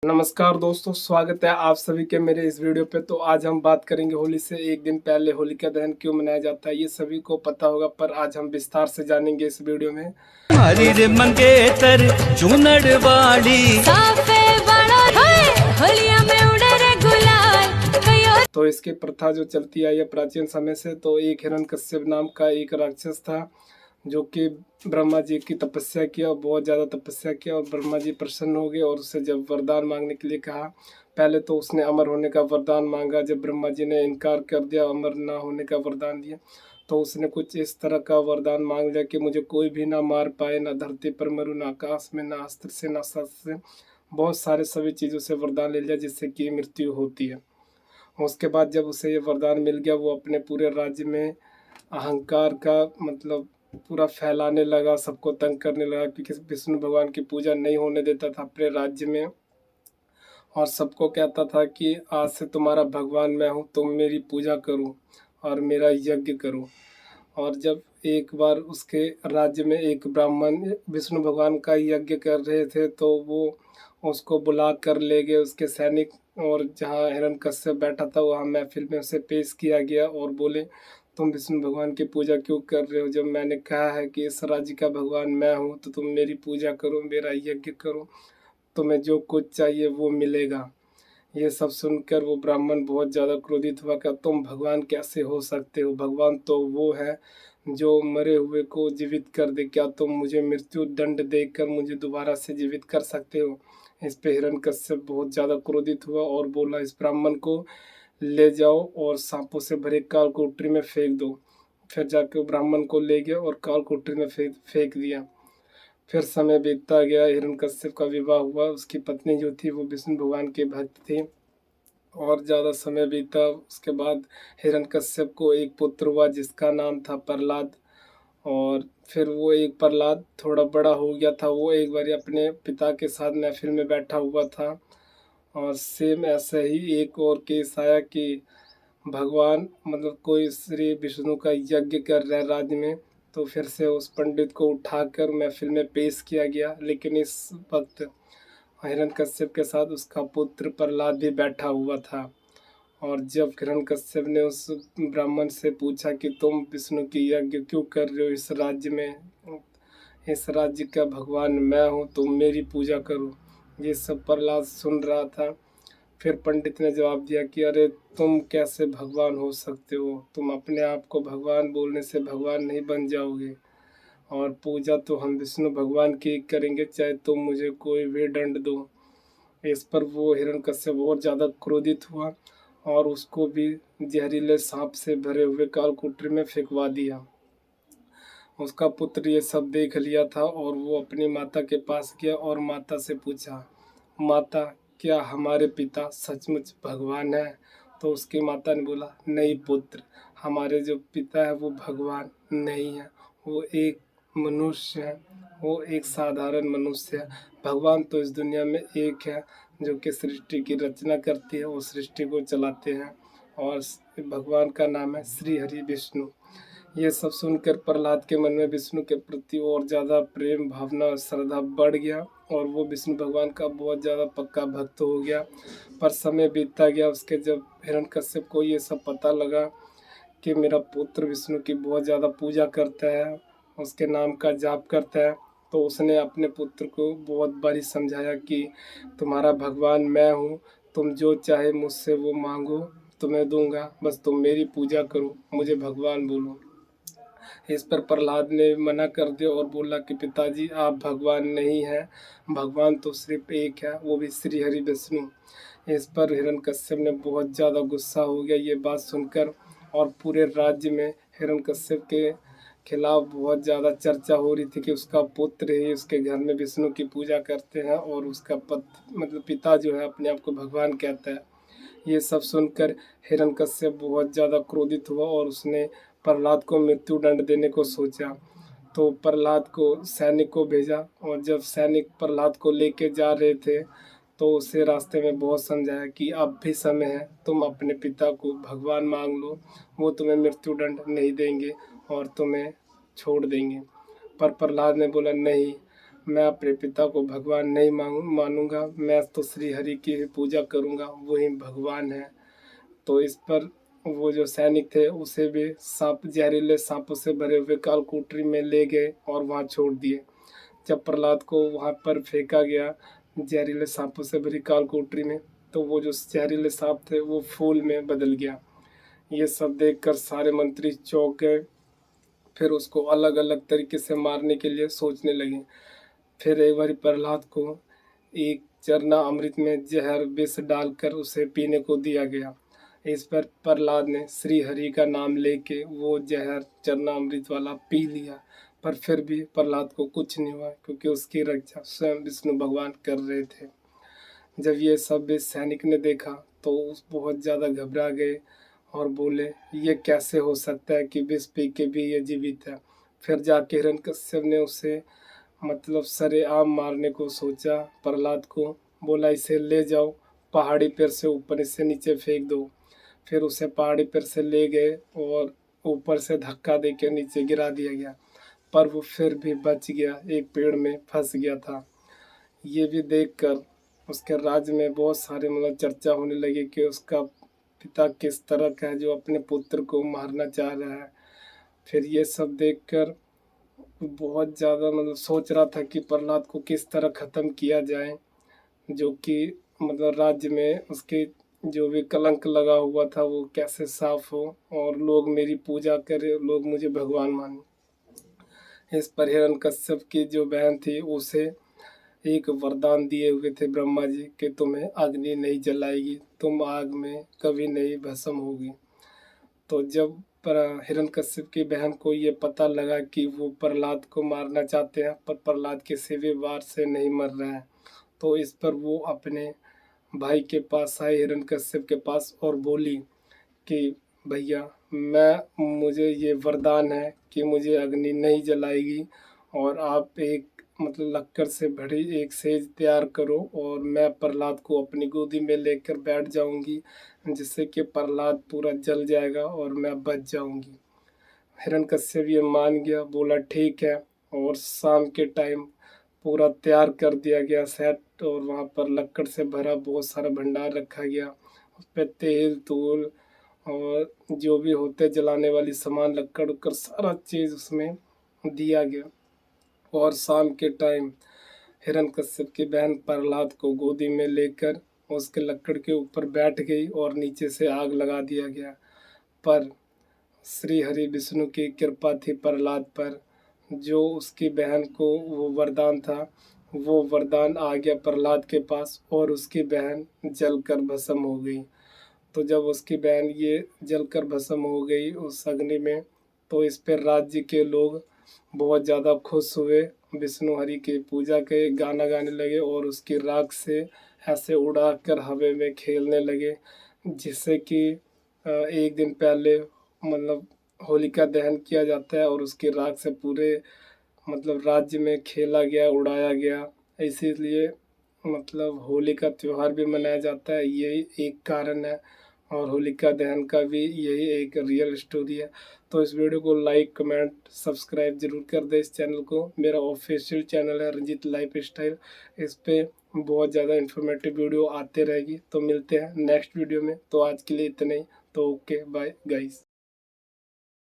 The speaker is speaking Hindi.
नमस्कार दोस्तों, स्वागत है आप सभी के मेरे इस वीडियो पे। तो आज हम बात करेंगे होली से एक दिन पहले होलिका दहन क्यों मनाया जाता है। ये सभी को पता होगा, पर आज हम विस्तार से जानेंगे इस वीडियो में। हरी रे मंगेतर चुनड़ वाली साफे बड़ा होलिया में उड़े रे गुलाल। तो इसकी प्रथा जो चलती आई है प्राचीन समय से। तो एक हिरण्यकश्यप नाम का एक राक्षस था जो कि ब्रह्मा जी की तपस्या किया और बहुत ज़्यादा तपस्या किया, और ब्रह्मा जी प्रसन्न हो गए और उससे जब वरदान मांगने के लिए कहा, पहले तो उसने अमर होने का वरदान मांगा। जब ब्रह्मा जी ने इनकार कर दिया, अमर ना होने का वरदान दिया, तो उसने कुछ इस तरह का वरदान मांग लिया कि मुझे कोई भी ना मार पाए, ना धरती पर मरूं, ना आकाश में, ना अस्त्र से, ना शस्त्र से। बहुत सारे सभी चीज़ों से वरदान ले लिया जिससे कि मृत्यु होती है। उसके बाद जब उसे ये वरदान मिल गया, वो अपने पूरे राज्य में अहंकार का मतलब पूरा फैलाने लगा, सबको तंग करने लगा, क्योंकि विष्णु भगवान की पूजा नहीं होने देता था अपने राज्य में। और सबको कहता था कि आज से तुम्हारा भगवान मैं हूँ, तुम मेरी पूजा करो और मेरा यज्ञ करो। और जब एक बार उसके राज्य में एक ब्राह्मण विष्णु भगवान का यज्ञ कर रहे थे, तो वो उसको बुला कर ले गए उसके सैनिक, और जहाँ हिरण्यकश्यप बैठा था वहाँ महफिल में उसे पेश किया गया और बोले, तुम विष्णु भगवान की पूजा क्यों कर रहे हो? जब मैंने कहा है कि इस राज्य का भगवान मैं हूँ, तो तुम मेरी पूजा करो, मेरा यज्ञ करो, तुम्हें जो कुछ चाहिए वो मिलेगा। ये सब सुनकर वो ब्राह्मण बहुत ज़्यादा क्रोधित हुआ कि तुम भगवान कैसे हो सकते हो? भगवान तो वो है जो मरे हुए को जीवित कर दे। क्या तुम मुझे मृत्यु दंड देकर मुझे दोबारा से जीवित कर सकते हो? इस पे हिरण्यकश्यप बहुत ज़्यादा क्रोधित हुआ और बोला, इस ब्राह्मण को ले जाओ और सांपों से भरे काल कोठरी में फेंक दो। फिर जाके वो ब्राह्मण को ले गया और काल कोठरी में फेंक दिया। फिर समय बीतता गया, हिरण्यकश्यप का विवाह हुआ। उसकी पत्नी जो थी वो विष्णु भगवान के भक्त थी। और ज़्यादा समय बीता, उसके बाद हिरण्यकश्यप को एक पुत्र हुआ जिसका नाम था प्रहलाद। और फिर वो एक प्रहलाद थोड़ा बड़ा हो गया था, वो एक बार अपने पिता के साथ महफिल में बैठा हुआ था, और सेम ऐसा ही एक और केस आया कि भगवान मतलब कोई श्री विष्णु का यज्ञ कर रहा है राज्य में। तो फिर से उस पंडित को उठाकर महफिल में पेश किया गया, लेकिन इस वक्त हिरण्यकश्यप के साथ उसका पुत्र प्रहलाद भी बैठा हुआ था। और जब हिरण्यकश्यप ने उस ब्राह्मण से पूछा कि तुम विष्णु की यज्ञ क्यों कर रहे हो इस राज्य में? इस राज्य का भगवान मैं हूँ, तुम मेरी पूजा करो। ये सब प्रहलाद सुन रहा था। फिर पंडित ने जवाब दिया कि अरे तुम कैसे भगवान हो सकते हो? तुम अपने आप को भगवान बोलने से भगवान नहीं बन जाओगे, और पूजा तो हम विष्णु भगवान की करेंगे, चाहे तुम मुझे कोई भी दंड दो। इस पर वो हिरण्यकश्यप बहुत ज़्यादा क्रोधित हुआ और उसको भी जहरीले सांप से भरे हुए कालकोठरी में फेंकवा दिया। उसका पुत्र ये सब देख लिया था और वो अपनी माता के पास गया और माता से पूछा, माता क्या हमारे पिता सचमुच भगवान है? तो उसकी माता ने बोला, नहीं पुत्र, हमारे जो पिता है वो भगवान नहीं है, वो एक मनुष्य है, वो एक साधारण मनुष्य है। भगवान तो इस दुनिया में एक है जो कि सृष्टि की रचना करती है, वो सृष्टि को चलाते हैं, और भगवान का नाम है श्री हरि विष्णु। ये सब सुनकर प्रहलाद के मन में विष्णु के प्रति और ज़्यादा प्रेम भावना और श्रद्धा बढ़ गया, और वो विष्णु भगवान का बहुत ज़्यादा पक्का भक्त हो गया। पर समय बीतता गया, उसके जब हिरण्यकश्यप को ये सब पता लगा कि मेरा पुत्र विष्णु की बहुत ज़्यादा पूजा करता है, उसके नाम का जाप करता है, तो उसने अपने पुत्र को बहुत बारी समझाया कि तुम्हारा भगवान मैं हूँ, तुम जो चाहे मुझसे वो मांगो, तुम्हें दूंगा, बस तुम मेरी पूजा करो, मुझे भगवान बोलो। इस पर प्रहलाद ने मना कर दिया और बोला कि पिताजी आप भगवान नहीं हैं, भगवान तो सिर्फ एक है, वो भी श्री हरि विष्णु। इस पर हिरण्यकश्यप ने बहुत ज़्यादा गुस्सा हो गया ये बात सुनकर, और पूरे राज्य में हिरण्यकश्यप के खिलाफ बहुत ज़्यादा चर्चा हो रही थी कि उसका पुत्र ही उसके घर में विष्णु की पूजा करते हैं, और उसका मतलब पिता जो है अपने आप को भगवान कहता है। ये सब सुनकर हिरण्यकश्यप बहुत ज़्यादा क्रोधित हुआ और उसने प्रहलाद को मृत्यु दंड देने को सोचा। तो प्रहलाद को सैनिक को भेजा, और जब सैनिक प्रहलाद को लेके जा रहे थे तो उसे रास्ते में बहुत समझाया कि अब भी समय है, तुम अपने पिता को भगवान मांग लो, वो तुम्हें मृत्यु दंड नहीं देंगे और तुम्हें छोड़ देंगे। पर प्रहलाद ने बोला, नहीं, मैं अपने पिता को भगवान नहीं मानूंगा, मैं तो श्री हरि की ही पूजा करूंगा, वही भगवान है। तो इस पर वो जो सैनिक थे उसे भी सांप, जहरीले सांपों से भरे हुए कालकोठरी में ले गए और वहाँ छोड़ दिए। जब प्रहलाद को वहाँ पर फेंका गया जहरीले सांपों से भरी कालकोठरी में, तो वो जो जहरीले सांप थे वो फूल में बदल गया। ये सब देखकर सारे मंत्री चौंक गए। फिर उसको अलग अलग तरीके से मारने के लिए सोचने लगे। फिर एक बार प्रहलाद को एक चरना अमृत में जहर विष डालकर उसे पीने को दिया गया। इस पर प्रहलाद ने श्री हरि का नाम लेके वो जहर चरना अमृत वाला पी लिया, पर फिर भी प्रहलाद को कुछ नहीं हुआ, क्योंकि उसकी रक्षा स्वयं विष्णु भगवान कर रहे थे। जब ये सब सैनिक ने देखा तो बहुत ज़्यादा घबरा गए और बोले ये कैसे हो सकता है कि विष पी के भी ये जीवित है। फिर जाके हिरण्यकश्यप ने उसे मतलब सरेआम मारने को सोचा। प्रहलाद को बोला इसे ले जाओ, पहाड़ी पर से ऊपर इसे नीचे फेंक दो। फिर उसे पहाड़ी पर से ले गए और ऊपर से धक्का दे के नीचे गिरा दिया गया, पर वो फिर भी बच गया, एक पेड़ में फंस गया था। ये भी देखकर उसके राज्य में बहुत सारे मतलब चर्चा होने लगी कि उसका पिता किस तरह का है जो अपने पुत्र को मारना चाह रहा है। फिर ये सब देखकर बहुत ज़्यादा मतलब सोच रहा था कि प्रहलाद को किस तरह ख़त्म किया जाए, जो कि मतलब राज्य में उसके जो भी कलंक लगा हुआ था वो कैसे साफ हो और लोग मेरी पूजा करें, लोग मुझे भगवान माने। इस पर हिरण्यकश्यप की जो बहन थी उसे एक वरदान दिए हुए थे ब्रह्मा जी कि तुम्हें अग्नि नहीं जलाएगी, तुम आग में कभी नहीं भस्म होगी। तो जब हिरण्यकश्यप की बहन को ये पता लगा कि वो प्रहलाद को मारना चाहते हैं पर प्रहलाद किसी भी वार से नहीं मर रहा है, तो इस पर वो अपने भाई के पास आई, हिरण्यकश्यप के पास, और बोली कि भैया मुझे ये वरदान है कि मुझे अग्नि नहीं जलाएगी और आप एक मतलब लक्कड़ से भरी एक सेज तैयार करो और मैं प्रहलाद को अपनी गोदी में लेकर बैठ जाऊंगी, जिससे कि प्रहलाद पूरा जल जाएगा और मैं बच जाऊंगी। हिरण्यकश्यप ये मान गया, बोला ठीक है। और शाम के टाइम पूरा तैयार कर दिया गया सेट, और वहाँ पर लक्कड़ से भरा बहुत सारा भंडार रखा गया। उस पर तेल तूल और जो भी होते जलाने वाली सामान, लक्कड़ उक्कड़ सारा चीज़ उसमें दिया गया। और शाम के टाइम हिरण्यकश्यप की बहन प्रहलाद को गोदी में लेकर उसके लक्कड़ के ऊपर बैठ गई और नीचे से आग लगा दिया गया। पर श्री हरि विष्णु की कृपा थी प्रहलाद पर, जो उसकी बहन को वो वरदान था, वो वरदान आ गया प्रहलाद के पास और उसकी बहन जलकर भस्म हो गई। तो जब उसकी बहन ये जलकर भस्म हो गई उस अग्नि में, तो इस पर राज्य के लोग बहुत ज़्यादा खुश हुए, विष्णु हरि की पूजा के गाना गाने लगे और उसकी राख से ऐसे उड़ाकर हवा में खेलने लगे, जिससे कि एक दिन पहले मतलब होलिका दहन किया जाता है और उसकी राख से पूरे मतलब राज्य में खेला गया, उड़ाया गया। इसीलिए मतलब होली का त्यौहार भी मनाया जाता है, यही एक कारण है। और होलिका दहन का भी यही एक रियल स्टोरी है। तो इस वीडियो को लाइक कमेंट सब्सक्राइब जरूर कर दे। इस चैनल को, मेरा ऑफिशियल चैनल है रंजीत लाइफ स्टाइल, इस पे बहुत ज़्यादा इन्फॉर्मेटिव वीडियो आते रहेगी। तो मिलते हैं नेक्स्ट वीडियो में। तो आज के लिए इतना ही। तो ओके बाय गाइस।